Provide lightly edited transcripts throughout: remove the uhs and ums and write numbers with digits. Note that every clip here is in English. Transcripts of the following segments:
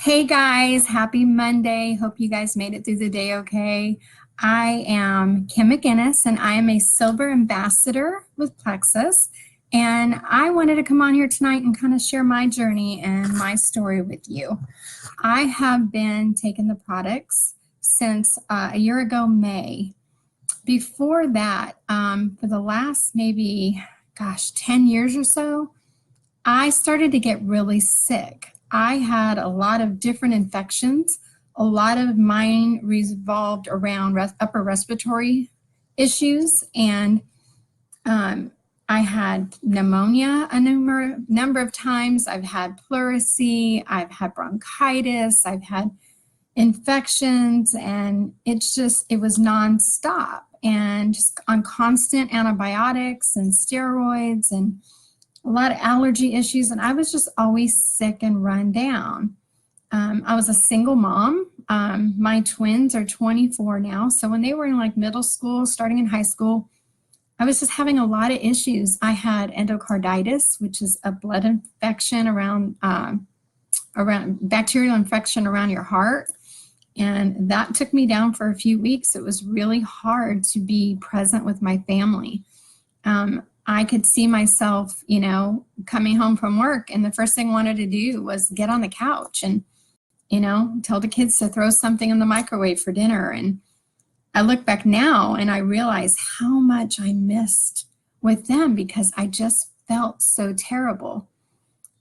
Hey guys, happy Monday. Hope you guys made it through the day okay. I am Kim McGinnis and I am a silver ambassador with Plexus. And I wanted to come on here tonight and kind of share my journey and my story with you. I have been taking the products since a year ago, May. Before that, for the last maybe, 10 years or so, I started to get really sick. I had a lot of different infections. A lot of mine revolved around upper respiratory issues, and um, I had pneumonia a number of times. I've had pleurisy, I've had bronchitis, I've had infections, and it was nonstop and just on constant antibiotics and steroids and a lot of allergy issues, and I was just always sick and run down. I was a single mom. My twins are 24 now, so when they were in like middle school, starting in high school, I was just having a lot of issues. I had endocarditis, which is a blood infection around bacterial infection around your heart, and that took me down for a few weeks. It was really hard to be present with my family. I could see myself, coming home from work, and the first thing I wanted to do was get on the couch and, tell the kids to throw something in the microwave for dinner. And I look back now and I realize how much I missed with them because I just felt so terrible.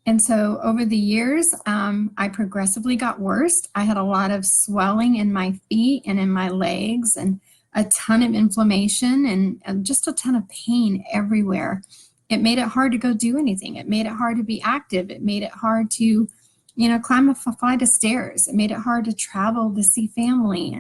And so over the years, I progressively got worse. I had a lot of swelling in my feet and in my legs, and a ton of inflammation and just a ton of pain everywhere. It made it hard to go do anything. It made it hard to be active. It made it hard to, climb a flight of stairs. It made it hard to travel to see family.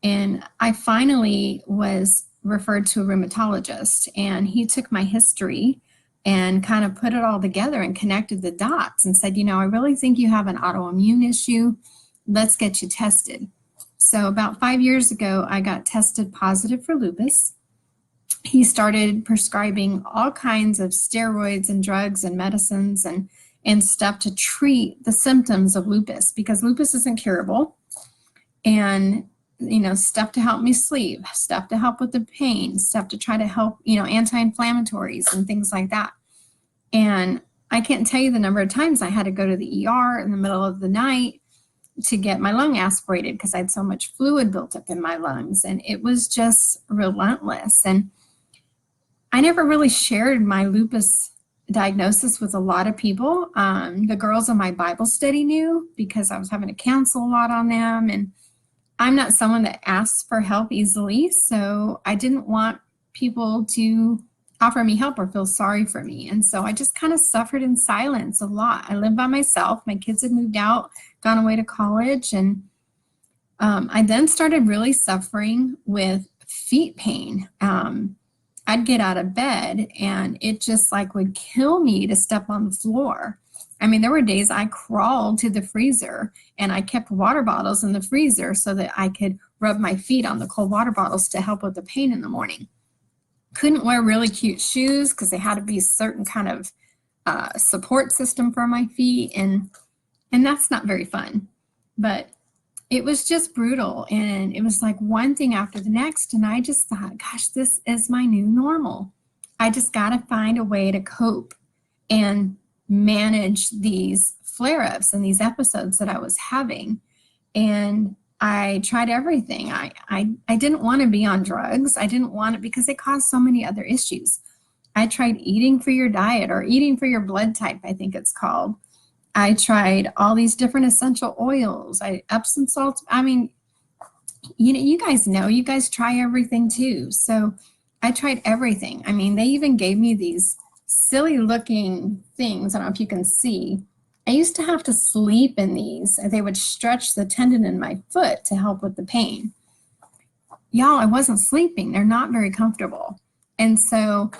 And I finally was referred to a rheumatologist, and he took my history and kind of put it all together and connected the dots and said, I really think you have an autoimmune issue. Let's get you tested. So about 5 years ago, I got tested positive for lupus. He started prescribing all kinds of steroids and drugs and medicines and stuff to treat the symptoms of lupus, because lupus isn't curable. And, stuff to help me sleep, stuff to help with the pain, stuff to try to help, anti-inflammatories and things like that. And I can't tell you the number of times I had to go to the ER in the middle of the night to get my lung aspirated because I had so much fluid built up in my lungs, and it was just relentless. And I never really shared my lupus diagnosis with a lot of people. The girls in my Bible study knew because I was having to cancel a lot on them, and I'm not someone that asks for help easily, so I didn't want people to offer me help or feel sorry for me. And so I just kind of suffered in silence a lot. I lived by myself. My kids had moved out, gone away to college, and I then started really suffering with feet pain. I'd get out of bed and it just like would kill me to step on the floor. I mean, there were days I crawled to the freezer and I kept water bottles in the freezer so that I could rub my feet on the cold water bottles to help with the pain in the morning. Couldn't wear really cute shoes because they had to be a certain kind of support system for my feet, and that's not very fun. But it was just brutal, and it was like one thing after the next, and I just thought, gosh, this is my new normal. I just got to find a way to cope and manage these flare-ups and these episodes that I was having. And I tried everything. I didn't want to be on drugs. I didn't want it because they caused so many other issues. I tried eating for your diet, or eating for your blood type, I think it's called. I tried all these different essential oils, Epsom salts. I mean, you guys try everything too. So I tried everything. I mean, they even gave me these silly looking things. I don't know if you can see. I used to have to sleep in these. They would stretch the tendon in my foot to help with the pain. Y'all, I wasn't sleeping. They're not very comfortable. And so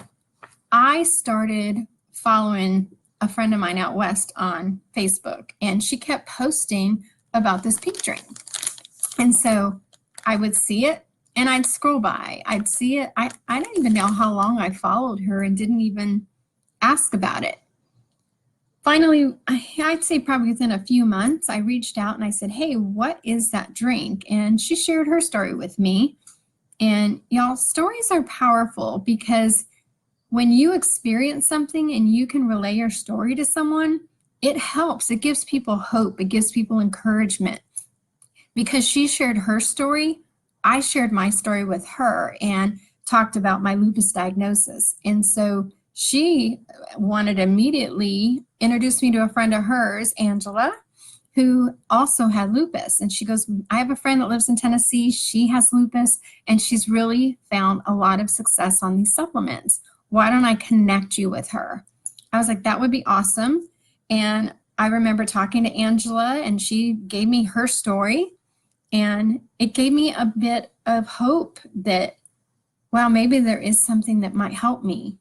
I started following a friend of mine out west on Facebook, and she kept posting about this pink drink. And so I would see it and I'd scroll by. I'd see it. I don't even know how long I followed her and didn't even ask about it. finally, I'd say probably within a few months, I reached out and I said, hey, what is that drink? And she shared her story with me. And y'all, stories are powerful because when you experience something and you can relay your story to someone, it helps. It gives people hope. It gives people encouragement. Because she shared her story, I shared my story with her and talked about my lupus diagnosis. And so she wanted to immediately introduce me to a friend of hers, Angela, who also had lupus. And she goes, I have a friend that lives in Tennessee. She has lupus, and she's really found a lot of success on these supplements. Why don't I connect you with her? I was like, that would be awesome. And I remember talking to Angela, and she gave me her story. And it gave me a bit of hope that, wow, maybe there is something that might help me.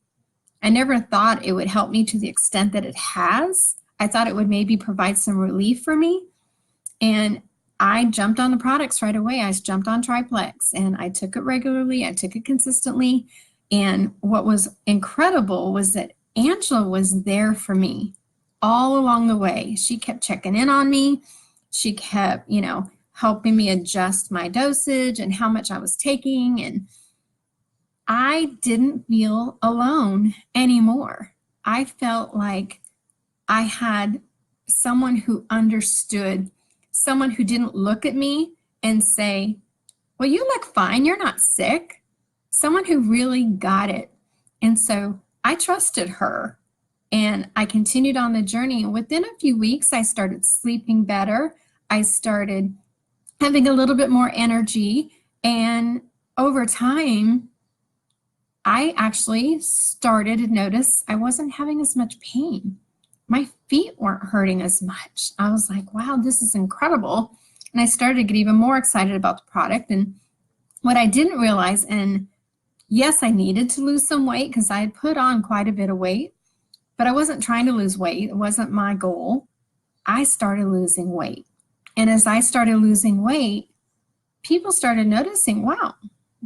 I never thought it would help me to the extent that it has. I thought it would maybe provide some relief for me. And I jumped on the products right away. I jumped on Triplex and I took it regularly. I took it consistently. And what was incredible was that Angela was there for me all along the way. She kept checking in on me. She kept, helping me adjust my dosage and how much I was taking. And I didn't feel alone anymore. I felt like I had someone who understood, someone who didn't look at me and say, well, you look fine, you're not sick. Someone who really got it. And so I trusted her and I continued on the journey. And within a few weeks, I started sleeping better. I started having a little bit more energy. And over time, I actually started to notice I wasn't having as much pain. My feet weren't hurting as much. I was like, wow, this is incredible. And I started to get even more excited about the product. And what I didn't realize, and yes, I needed to lose some weight because I had put on quite a bit of weight, but I wasn't trying to lose weight. It wasn't my goal. I started losing weight. And as I started losing weight, people started noticing, wow,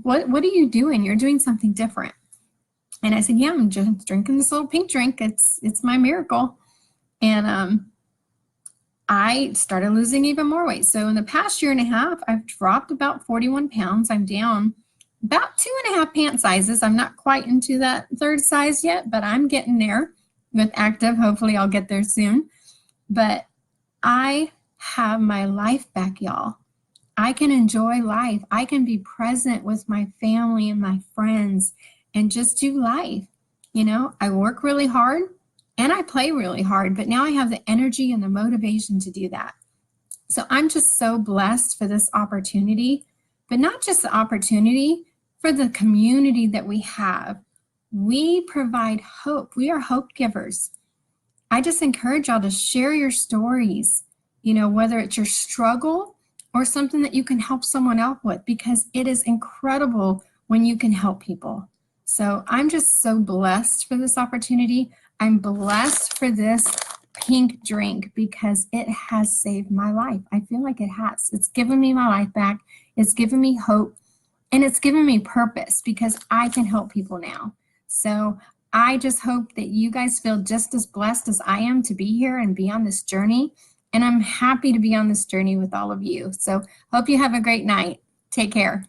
what are you doing? You're doing something different. And I said, yeah, I'm just drinking this little pink drink. It's my miracle. And I started losing even more weight. So in the past year and a half, I've dropped about 41 pounds. I'm down about 2.5 pant sizes. I'm not quite into that third size yet, but I'm getting there with Active. Hopefully I'll get there soon. But I have my life back, y'all. I can enjoy life. I can be present with my family and my friends and just do life. I work really hard and I play really hard, but now I have the energy and the motivation to do that. So I'm just so blessed for this opportunity, but not just the opportunity, for the community that we have. We provide hope. We are hope givers. I just encourage y'all to share your stories, whether it's your struggle or something that you can help someone else with, because it is incredible when you can help people. So I'm just so blessed for this opportunity. I'm blessed for this pink drink because it has saved my life. I feel like it has. It's given me my life back. It's given me hope, and it's given me purpose because I can help people now. So I just hope that you guys feel just as blessed as I am to be here and be on this journey. And I'm happy to be on this journey with all of you. So hope you have a great night. Take care.